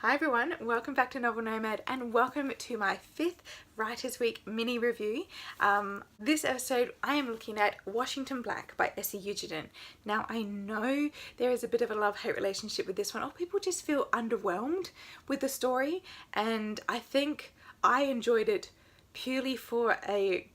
Hi everyone, welcome back to Novel Nomad and welcome to my 5th Writers Week mini review. This episode I am looking at Washington Black by S.E. Eugene. Now I know there is a bit of a love-hate relationship with this one, or people just feel underwhelmed with the story, and I think I enjoyed it purely for a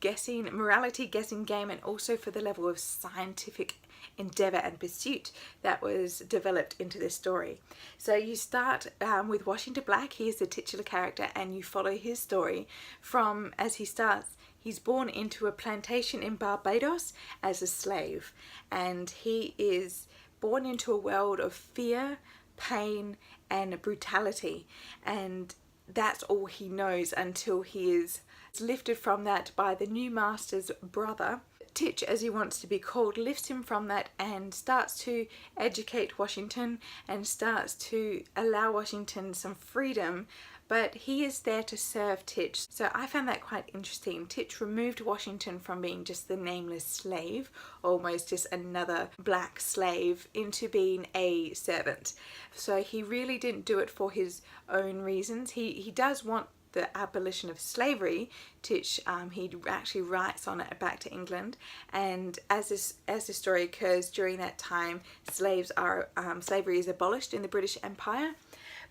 morality guessing game, and also for the level of scientific endeavour and pursuit that was developed into this story. So you start with Washington Black. He is the titular character, and you follow his story from as he starts. He's born into a plantation in Barbados as a slave, and he is born into a world of fear, pain and brutality, and that's all he knows until he is lifted from that by the new master's brother. Titch, as he wants to be called, lifts him from that and starts to educate Washington and starts to allow Washington some freedom, but he is there to serve Titch. So I found that quite interesting. Titch removed Washington from being just the nameless slave, almost just another black slave, into being a servant. So he really didn't do it for his own reasons. He does want the abolition of slavery. Titch, he actually writes on it back to England, and as the story occurs during that time, slavery is abolished in the British Empire.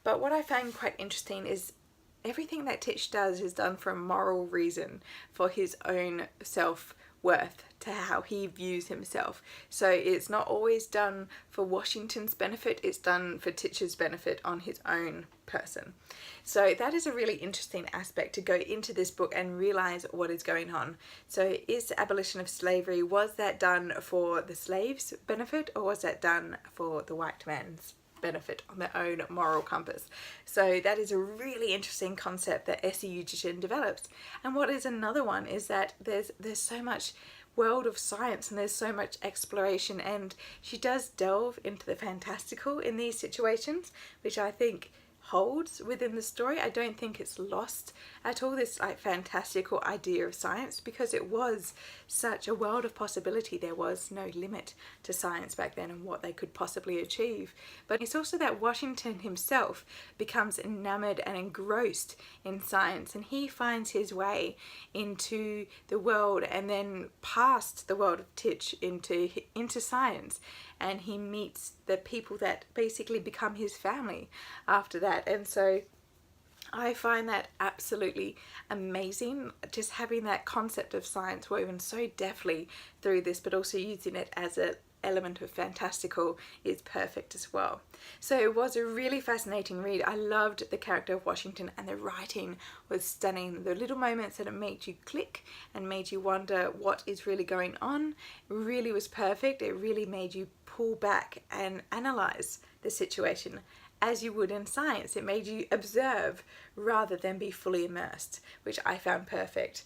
But what I find quite interesting is everything that Titch does is done for a moral reason, for his own self-worth, to how he views himself. So it's not always done for Washington's benefit, it's done for Titch's benefit on his own person. So that is a really interesting aspect to go into this book and realize what is going on. So is the abolition of slavery, was that done for the slaves' benefit, or was that done for the white man's benefit on their own moral compass? So that is a really interesting concept that S.E. Eugene develops. And what is another one is that there's so much world of science and there's so much exploration, and she does delve into the fantastical in these situations, which I think holds within the story. I don't think it's lost at all, this like fantastical idea of science, because it was such a world of possibility. There was no limit to science back then and what they could possibly achieve. But it's also that Washington himself becomes enamored and engrossed in science, and he finds his way into the world and then past the world of Titch into science, and he meets the people that basically become his family after that. And so I find that absolutely amazing, just having that concept of science woven so deftly through this, but also using it as an element of fantastical is perfect as well. So it was a really fascinating read. I loved the character of Washington, and the writing was stunning. The little moments that it made you click and made you wonder what is really going on really was perfect. It really made you pull back and analyze the situation as you would in science. It made you observe rather than be fully immersed, which I found perfect.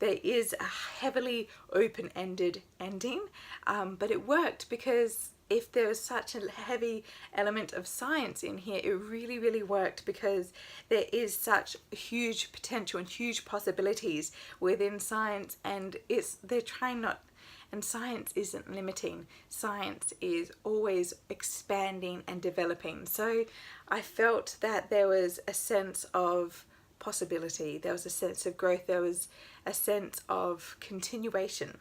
There is a heavily open-ended ending, but it worked because if there was such a heavy element of science in here, it really worked, because there is such huge potential and huge possibilities within science, and they're trying not. And science isn't limiting. Science is always expanding and developing. So I felt that there was a sense of possibility, there was a sense of growth, there was a sense of continuation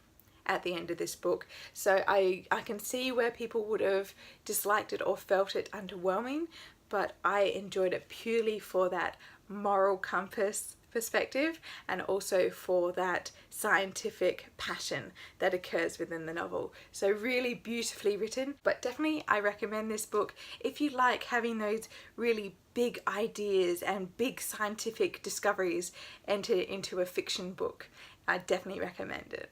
at the end of this book. So I can see where people would have disliked it or felt it underwhelming, but I enjoyed it purely for that moral compass perspective, and also for that scientific passion that occurs within the novel. So really beautifully written, but definitely I recommend this book if you like having those really big ideas and big scientific discoveries enter into a fiction book. I definitely recommend it.